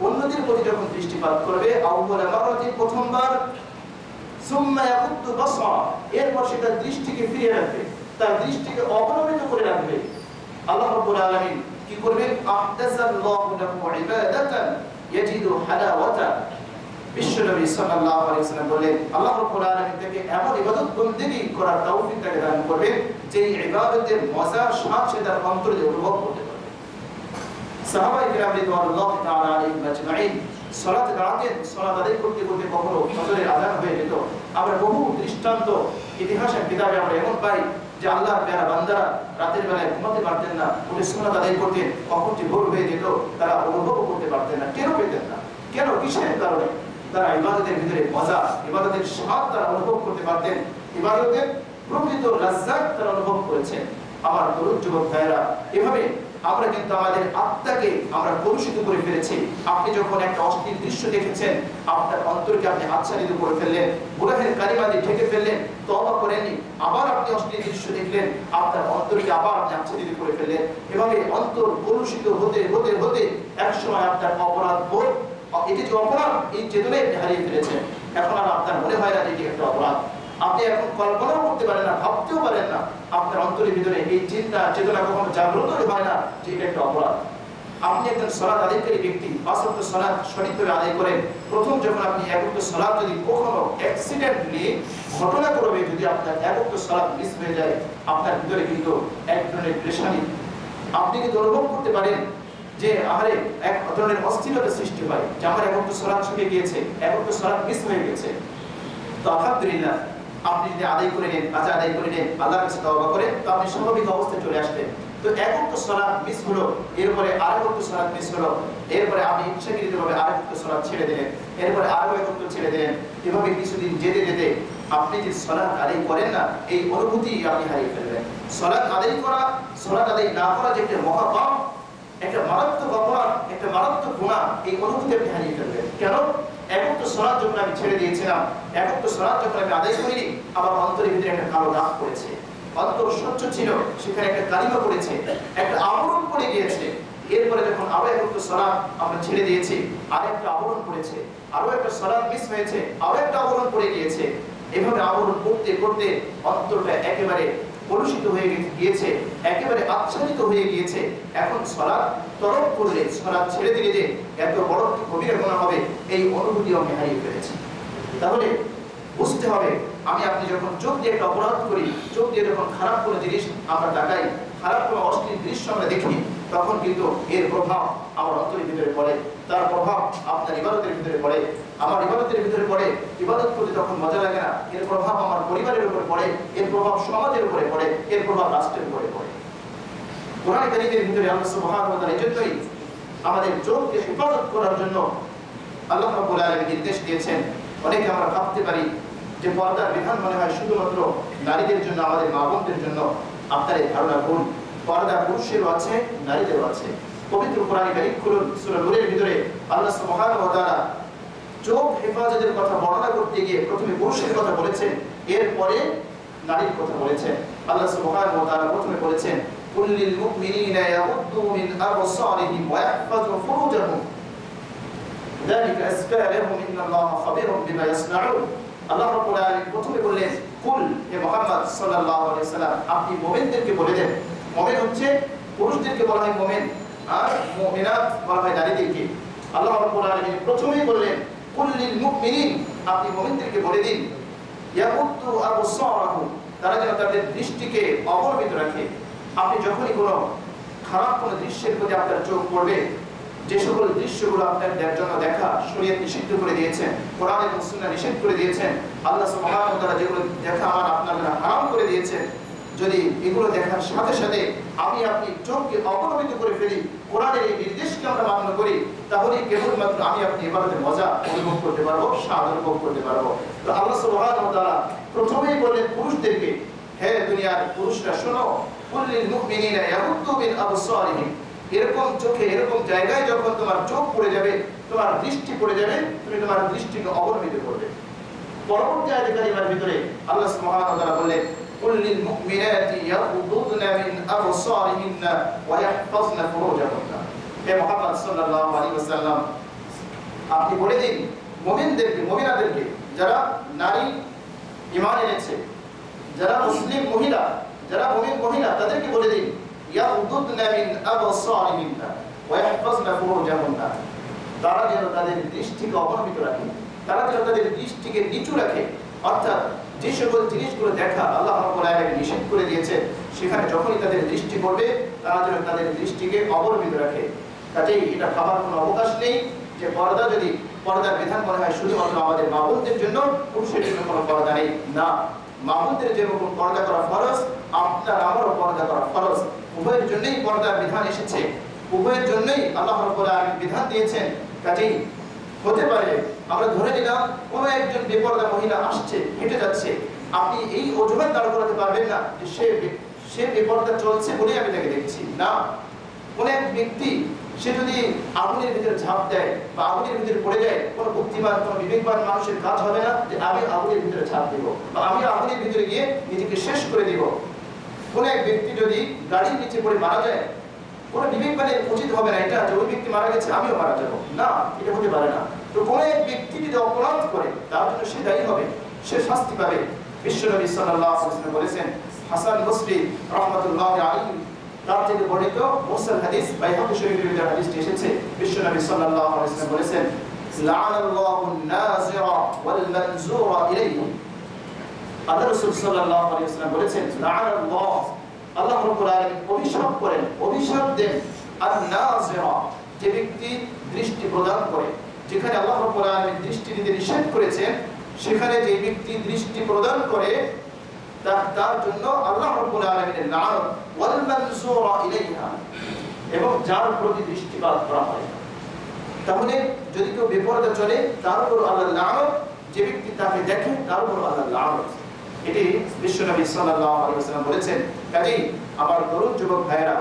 অন্যদের প্রতি যখন দৃষ্টিপাত করবে, আউয়ালা মারাতিন, প্রথমবার, সুম্মা ইয়াকুদ্দু বাসরা, এরপর সে তার দৃষ্টিকে ফিরিয়ে রাখবে, তার দৃষ্টিকে অবনমিত করে রাখবে, আল্লাহ রাব্বুল আলামিন কি করবেন? আহদাসাল্লাহু লাহু ইবাদাতান ইয়াজিদু হালাওয়াতা। বিশ্বনবী সাল্লাল্লাহু আলাইহি ওয়াসাল্লাম বলেন, আল্লাহ রাব্বুল আলামিন তাকে এমন ইবাদত বন্দেগী করার তৌফিক তাকে দান করবেন, যে ইবাদতের মজা স্বাদ সে তার অন্তরে অনুভব করতে পারবে। সাহাবায়ে কিরাম রাদিয়াল্লাহু তাআলা আলাইহিম আজমাইন সালাতে দাঁড়াতেন, সালাত আদায় করতে করতে কখনো ফজরের আযান হয়ে যেত। আমরা বহু দৃষ্টান্ত ইতিহাসের কিতাবে আমরা এমন পাই যে আল্লাহর প্যারা বান্দারা রাতের বেলায় ঘুমাতে পারতেন না, উঠে সালাত আদায় করতেন, কখন যে ভোর হয়ে যেত তারা অনুভব করতে পারতেন না, টেরও পেতেন না। কেন? কিসের কারণে? তারা ইবাদতের ভিতরে মজা, ইবাদতের স্বাদ তারা অনুভব করতে পারতেন, ইবাদতের প্রকৃত লাজ্জাত তারা অনুভব করেছেন। আমার তরুণ যুবক ভাইয়েরা, এভাবে আমরা কিন্তু আমাদের আত্মাকে আমরা কলুষিত করে ফেলেছি। আপনি যখন একটা অশ্লীল দৃশ্য দেখেছেন, আপনার অন্তরকে আপনি আচ্ছাদিত করে ফেললেন, গুনাহের কালিমা দিয়ে ঢেকে ফেললেন, তওবা করেননি, আবার আপনি অশ্লীল দৃশ্য দেখলেন, আপনার অন্তরকে আবার আপনি আচ্ছাদিত করে ফেললেন। এভাবে অন্তর কলুষিত হতে হতে হতে একসময় আপনার অপরাধ বোধ, এটি যে অপরাধ, এই চেতনায় আপনি হারিয়ে ফেলেছেন। এখন আর আপনার মনে হয় না যে এটি একটা অপরাধ, আপনি এখন কল্পনাও করতে পারেন না, ভাবতেও পারেন না, আপনার অন্তরের ভিতরে এই চিন্তা চেতনা কখনো জাগ্রতই হয় না যে এটা একটা অপরাধ। আপনি একজন সালাত আদায়কারী ব্যক্তি, ৫ ওয়াক্ত সালাত সঠিকভাবে আদায় করেন। প্রথম যখন আপনি এক ওয়াক্ত সালাত যদি কখনো অ্যাক্সিডেন্টলি ঘটনাক্রমে যদি আপনার এক ওয়াক্ত সালাত মিস হয়ে যায়, আপনার ভিতরে কিন্তু এক ধরনের পেরেশানি, আপনি কিন্তু অনুভব করতে পারেন যে আহারে এক ধরনের অস্থিরতা সৃষ্টি হয়, যে আমার এক ওয়াক্ত সালাত ছুটে গিয়েছে, এক ওয়াক্ত সালাত মিস হয়ে গেছে। তো আলহামদুলিল্লাহ, আপনি যদি আদায় করে নেন, কাজা আদায় করে নেন, আল্লাহর কাছে তওবা করেন, তো আপনি স্বাভাবিক অবস্থায় চলে আসবেন। তো এক ওয়াক্ত সালাত মিস হলো, এরপরে আরেক ওয়াক্ত সালাত মিস হলো, এরপরে আপনি ইচ্ছাকৃতভাবে আরেক ওয়াক্ত সালাত ছেড়ে দিলেন, এরপরে আরো এক ওয়াক্ত ছেড়ে দিলেন। এভাবে কিছুদিন যেতে যেতে আপনি যে সালাত আদায় করেন না, এই অনুভূতি আপনি হারিয়ে ফেলবেন। সালাত আদায় করা, সালাত আদায় না করা যে একটা মহাপাপ, একটা মারাত্মক অপরাধ, একটা মারাত্মক গুনাহ, এই অনুভূতি আপনি হারিয়ে ফেলবেন। কেন? এক ওয়াক্ত সালাত যখন আমি ছেড়ে দিয়েছিলাম, এক ওয়াক্ত সালাত যখন আমি আদায় করিনি, আমার অন্তরের ভিতরে একটা কালো দাগ পড়েছে, অন্তর স্বচ্ছ ছিল, সেখানে একটা কালিমা পড়েছে, একটা আবরণ পড়ে গিয়েছে। এরপরে যখন আরো একটা সালাত আমরা ছেড়ে দিয়েছি, আরেকটা আবরণ পড়েছে, আরো একটা সালাত মিস হয়েছে, আরো একটা আবরণ পড়ে গিয়েছে, এভাবে আবরণ করতে করতে অন্তরটা একেবারে কলুষিত হয়ে গিয়েছে, একেবারে আচ্ছাদিত হয়ে গিয়েছে। এখন সালাত তরক করলে, সালাত ছেড়ে দিলে যে এত বড় কবিরা গুনাহ হবে, এই অনুভূতি আমি হারিয়ে ফেলেছি। তাহলে বুঝতে হবে, আমি আপনি যখন চোখ দিয়ে একটা অপরাধ করি, চোখ দিয়ে যখন খারাপ কোনো জিনিস আমরা তাকাই, খারাপ কোনো অশ্লীল দৃশ্য আমরা দেখি, তখন কিন্তু এর প্রভাব আমার অন্তরের ভিতরে পড়ে, তার প্রভাব আপনার ইবাদতের ভিতরে পড়ে, আমার ইবাদতের ভিতরে পড়ে। ইবাদত করতে তখন মজা লাগে না, এর প্রভাব আমার পরিবারের উপরে পড়ে, এর প্রভাব সমাজের উপরে পড়ে, এর প্রভাব রাষ্ট্রের উপরে পড়ে। কোরআন কারীমের ভিতরে আল্লাহ সুবহানাহু ওয়া তাআলা এজন্যই আমাদের চোখকে হেফাজত করার জন্য আল্লাহ রাব্বুল আলামিন নির্দেশ দিয়েছেন। অনেকে আমরা ভাবতে পারি যে পর্দার বিধান মনে হয় শুধুমাত্র নারীদের জন্য, আমাদের মা বোনদের জন্য। আপনার এই ধারণা ভুল। পর্দা পুরুষেরও আছে, নারীদেরও আছে। পবিত্র কোরআন কারীম খুলুন, সূরা নূরের ভিতরে আল্লাহ সুবহানাহু ওয়া তাআলা চোখ হেফাজতের কথা বর্ণনা করতে গিয়ে প্রথমে পুরুষের কথা বলেছেন, এরপরে নারীর কথা বলেছেন। আল্লাহ সুবহানাহু ওয়া তাআলা প্রথমে বলেছেন, কুল লিল মুমিনিনা ইয়াগুদ্দু মিন আবসারিহিম ওয়া ইয়াহফাযু ফুরুজাহুম যালিকা আযকা লাহুম ইন্নাল্লাহা খাবীরুম বিমা ইয়াসনাউন। আল্লাহ রাব্বুল আলামিন প্রথমে বললেন, কুল, হে মুহাম্মদ সাল্লাল্লাহু আলাইহি ওয়াসাল্লাম, আপনি মুমিনদেরকে বলে দেন। মুমিন হচ্ছে পুরুষদেরকে বলা হয় মুমিন, আর মুমিনাত বলা হয় নারীদেরকে। আল্লাহ রাব্বুল আলামিন প্রথমেই বললেন, কুল লিল মুমিনিন, আপনি মুমিনদেরকে বলে দিন, ইয়াগুদ্দু আবসারাহুম, তারা যেন তাদের দৃষ্টিকে অবনমিত রাখে। আপনি যখনই কোনো খারাপ কোনো দৃশ্যের প্রতি আপনার চোখ পড়বে, যে সকল দৃশ্যগুলো আপনার জন্য দেখা শরীয়ত নিষিদ্ধ করে দিয়েছেন, কোরআন এবং সুন্নাহ নিষেধ করে দিয়েছেন, আল্লাহ সুবহানাহু ওয়া তাআলা যেগুলো দেখা আমার আপনার জন্য হারাম করে দিয়েছেন, যদি এগুলো দেখার সাথে সাথে আমি আপনি চোখকে অবনমিত করে ফেলি, কোরআনের এই নির্দেশকে আমরা মান্য করি, তাহলে কেবলমাত্র আমি আপনি ইবাদতের মজা অনুভব করতে পারবো, স্বাদ অনুভব করতে পারবো। তো আল্লাহ সুবহানাহু ওয়া তাআলা প্রথমেই বললেন পুরুষদেরকে, হে দুনিয়ার পুরুষরা শোনো, কুল লিল মুমিনিনা ইয়াগুদ্দু মিন আবসারিহিম, এরকম চোখে, এরকম জায়গায় যখন তোমার চোখ পড়ে যাবে, তোমার দৃষ্টি পড়ে যাবে, তুমি তোমার দৃষ্টিকে অবনমিত করবে। পরবর্তী আয়াতে কারিমার ভিতরে আল্লাহ সুবহানাহু ওয়া তাআলা বললেন, কুল লিল মুমিনাতি ইয়াগুদ্দুনা মিন আবসারিহিন্না ওয়া ইয়াহফাযনা ফুরুজাহুন্না। হে মুহাম্মদ সাল্লাল্লাহু আলাইহি ওয়াসাল্লাম, আপনি বলে দিন মুমিনদেরকে, মুমিনাদেরকে, যারা নারী ঈমান এনেছে, যারা মুসলিম মহিলা, যারা মুমিন মহিলা, তাদেরকে বলে দিন, ইয়াগুদ্দুনা মিন আবসারিহিন্না ওয়া ইয়াহফাযনা ফুরুজাহুন্না, তারা যেন তাদের দৃষ্টিকে অবনমিত রাখে, তারা যেন তাদের দৃষ্টিকে নিচু রাখে। অর্থাৎ যে সকল জিনিসগুলো দেখা আল্লাহ রাব্বুল আলামিন নিষেধ করে দিয়েছে, সেখানে যখনই তাদের দৃষ্টি পড়বে, তারা যেন তাদের দৃষ্টিকে অবনমিত রাখে। কাজেই এটা ভাবার কোনো অবকাশ নেই যে পর্দা, যদি পর্দার বিধান মনে হয় শুধুমাত্র আমাদের মা বোনদের জন্য, পুরুষের জন্য কোনো পর্দা নেই। না, মা বোনদের যেরকম পর্দা করা ফরজ, আপনার আমারও পর্দা করা ফরজ। উভয়ের জন্যই পর্দার বিধান এসেছে, উভয়ের জন্যই আল্লাহ রাব্বুল আলামিন বিধান দিয়েছেন। কাজেই হতে পারে আমরা ধরে নিলাম কোনো একজন বেপরদা মহিলা আসছে, হেঁটে যাচ্ছে, আপনি এই অজুহাত দাঁড় করাতে পারবেন না যে সে বেপরদা চলছে বলেই আমি তাকে দেখছি। না, কোন এক ব্যক্তি সে যদি আগুনের ভিতরে ঝাঁপ দেয় বা আগুনের ভিতরে পড়ে যায়, কোনো বুদ্ধিমান, কোনো বিবেকবান মানুষের কাজ হবে না যে আমি আগুনের ভিতরে ঝাঁপ দিব বা আমি আগুনের ভিতরে গিয়ে নিজেকে শেষ করে দিব। কোন এক ব্যক্তি যদি গাড়ির নিচে পড়ে মারা যায়, কোনো বিবেকবানের উচিত হবে না এটা যে ওই ব্যক্তি মারা গেছে আমিও মারা যাবো, না, এটা হতে পারে না। তো কোনো এক ব্যক্তি যদি অপরাধ করে, তার জন্য সে দায়ী হবে, সে শাস্তি পাবে। বিশ্বনবী সাল্লাল্লাহু আলাইহি ওয়াসাল্লাম বলেছেন, হাসান বসরি রাহমাতুল্লাহি আলাইহি তার থেকে বর্ণিত মুরসাল হাদিস, বাইহাকী শরীফের ভিতরে হাদিসটি এসেছে। বিশ্বনবী সাল্লাল্লাহু আলাইহি ওয়াসাল্লাম বলেছেন, লা'নাল্লাহু আন-নাযিরা ওয়াল মানযুরা ইলাইহি। আল্লাহ রাসূল সাল্লাল্লাহু আলাইহি ওয়াসাল্লাম বলেছেন, লা'নাল্লাহ, আল্লাহ রাব্বুল আলামিন অভিশাপ করেন, অভিশাপ দেন, আন-নাযিরা, যে ব্যক্তি দৃষ্টি প্রদান করে। যেখানে আল্লাহ রাব্বুল আলামিন দৃষ্টি দিতে নিষেধ করেছেন, সেখানে যে ব্যক্তি দৃষ্টি প্রদান করে তার জন্য আল্লাহ রাব্বুল আলামিনের লানত, ওয়াল মানযুরা ইলাইহা, এবং যার প্রতি দৃষ্টিপাত করা হয়। তাহলে যদি কেউ বেপরদা চলে, তার উপর আল্লাহর লানত, যে ব্যক্তি তাকে দেখে তার উপর আল্লাহর লানত। এটি বিশ্বনবী সাল্লাল্লাহু আলাইহি ওয়াসাল্লাম বলেছেন। কাজেই আমার তরুণ যুবক ভাইয়েরা,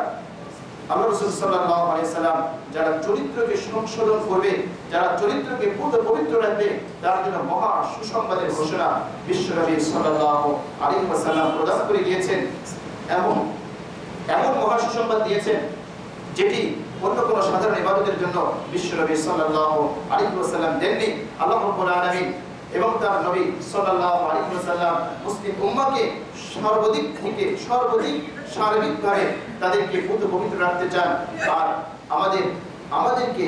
আল্লাহ রাসূল সাল্লাল্লাহু আলাইহি ওয়াসাল্লাম যারা চরিত্রকে সংশোধন করবে, যারা চরিত্রকে পবিত্র রাখবে, তার জন্য মহা সুসংবাদের ঘোষণা বিশ্বনবী সাল্লাল্লাহু আলাইহি ওয়াসাল্লাম প্রদান করে দিয়েছেন। এমন মহা সুসংবাদ দিয়েছেন যেটি অন্য কোনো সাধারণ ইবাদতের জন্য বিশ্বনবী সাল্লাল্লাহু আলাইহি ওয়াসাল্লাম দেননি। আল্লাহ রাব্বুল আলামিন এবং তার নবী সাল্লাল্লাহু আলাইহি ওয়াসাল্লাম মুসলিম উম্মাহকে সর্বাধিক সার্বিকভাবে তাদেরকে পবিত্র রাখতে চান। আর আমাদেরকে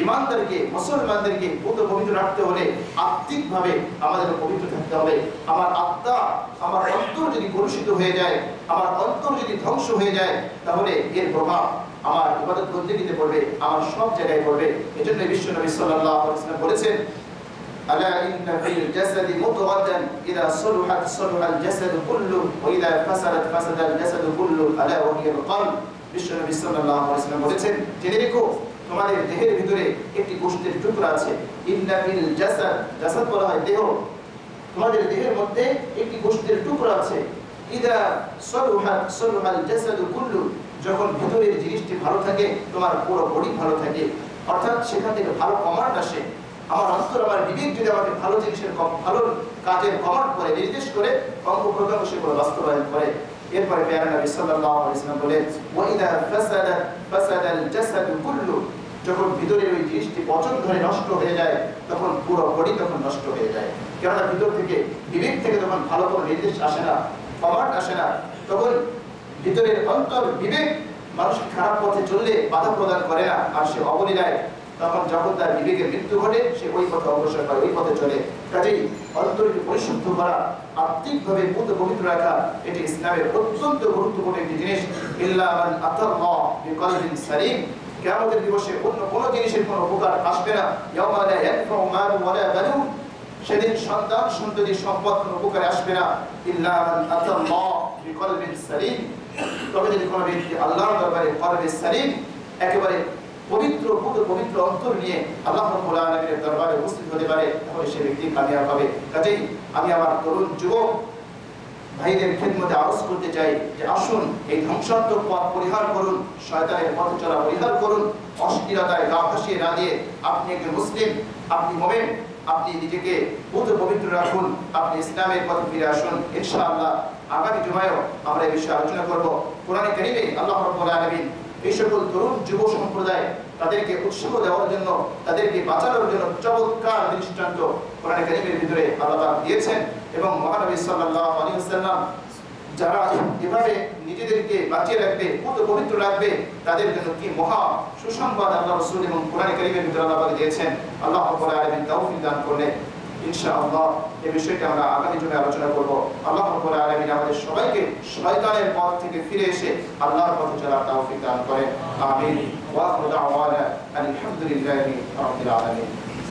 ঈমানদারকে মুসলমানদেরকে পবিত্র রাখতে হলে আত্মিকভাবে আমাদের পবিত্র থাকতে হবে। আমার আত্মা, আমার অন্তর যদি কলুষিত হয়ে যায়, আমার অন্তর যদি ধ্বংস হয়ে যায়, তাহলে এর প্রভাব আমার ইবাদত বন্দেগীতে পড়বে, আমার সব জায়গায় পড়বে। এজন্য বিশ্বনবী সাল্লাল্লাহু আলাইহি ওয়াসাল্লাম বলেছেন, আলা ইন্না ফিল জাসাদি মুদগাতান ইযা সলুহাত সলুহাল জাসাদু কুল্লু ওয়া ইযা ফাসাদাত ফাসাদাল জাসাদু কুল্লু আলা ওয়া হিয়াল কলব। বিশ্বনবী সাল্লাল্লাহু আলাইহি ওয়াসাল্লাম বলেছেন, জেনে রেখো তোমাদের দেহের ভিতরে একটি গোশতের টুকরা আছে। ইন্না ফিল জাসাদ, জাসাদ বলা হয় দেহ, তোমাদের দেহের মধ্যে একটি গোশতের টুকরা আছে। ইযা সলুহাত সলুহাল জাসাদু কুল্লু, যখন ভিতরের জিনিসটি ভালো থাকে তোমার পুরো বডি ভালো থাকে। অর্থাৎ সেখান থেকে ভালো কমান্ড আসে। আমার অন্তর, আমার বিবেক যদি আমাকে ভালো জিনিসের ভালো কাজের কমান্ড করে, নির্দেশ করে, অঙ্গ প্রত্যঙ্গ সেগুলো বাস্তবায়ন করে। এরপরে প্যারা নবী সাল্লাল্লাহু আলাইহি ওয়াসাল্লাম বলেন, ওয়া ইযা ফাসাদাল জাসাদু কুল্লু, যখন ভিতরের ওই জিনিসটি পচন ধরে নষ্ট হয়ে যায়, তখন পুরো বডি তখন নষ্ট হয়ে যায়। কেননা ভিতর থেকে, বিবেক থেকে তখন ভালো কোনো নির্দেশ আসে না, কমান্ড আসে না। তখন ভিতরের অন্তর বিবেক মানুষকে খারাপ পথে চললে বাধা প্রদান করে না, আর সে অবলীলায় তখন যখন তার বিবেকের মৃত্যু ঘটে সে ওই পথে অগ্রসর করে, ওই পথে চলে। কাজেই অন্তরকে পরিশুদ্ধ করা, আত্মিকভাবে পবিত্র রাখা, এটি ইসলামের অত্যন্ত গুরুত্বপূর্ণ একটি জিনিস। ইল্লা মান আতাল্লাহ বিকলবিন সালিম, কিয়ামতের দিবসে অন্য কোনো জিনিসের কোনো উপকার আসবে না। ইয়াওমা লা ইয়ানফাউ মালু ওয়ালা বানুন, সেদিন সন্তান সন্ততি সম্পদ কোনো উপকারে আসবে না। ইল্লা মান আতাল্লাহ বিকলবিন সালিম, তবে যদি কোনো ব্যক্তি আল্লাহর দরবারে কলবে সালিম, একেবারে পবিত্র অন্তর নিয়ে আল্লাহ রাব্বুল আলামিনের দরবারে উপস্থিত হতে পারে, তাহলে সে ব্যক্তি কামিয়াব হবে। কাজেই আমি আমার তরুণ যুবক ভাইদের খিদমতে আরজ করতে চাই যে আসুন এই ধ্বংসাত্মক পথ পরিহার করুন, শয়তানের পথ চলা পরিহার করুন, অশ্লীলতায় গা ভাসিয়ে না দিয়ে আপনি একজন মুসলিম, আপনি মুমিন, আপনি নিজেকে পবিত্র রাখুন, আপনি ইসলামের পথে ফিরে আসুন। ইনশাআল্লাহ আগামী জুমায়ও আমরা এই বিষয়ে আলোচনা করব। কোরআনে কারীমে আল্লাহ রাব্বুল আলামিন এই সকল তরুণ যুব সম্প্রদায়, তাদেরকে উৎসাহ দেওয়ার জন্য, তাদেরকে বাঁচানোর জন্য চমৎকার দৃষ্টান্ত কোরআনে কারীমের ভিতরে আল্লাহ দিয়েছেন। এবং মহানবী সাল্লাল্লাহু আলাইহি ওয়াসাল্লাম যারা এভাবে নিজেদেরকে বাঁচিয়ে রাখবে, পবিত্র রাখবে, তাদের জন্য কি মহা সুসংবাদ আল্লাহ রাসূল এবং কোরআনে কারীমের ভিতরে আল্লাহ দিয়েছেন। আল্লাহ রাব্বুল আলামিন তৌফিক দান করলেন। ইনশাআল্লাহ এই বিষয়টা আমরা আগামী জুমে আলোচনা করব। আল্লাহ রাব্বুল আলামিন আমাদের সবাইকে শয়তানের পথ থেকে ফিরে এসে আল্লাহর পথে চলার তৌফিক দান করেন। আমিন। ওয়া আখিরু দাওয়ানা আলহামদুলিল্লাহি রাব্বিল আলামিন।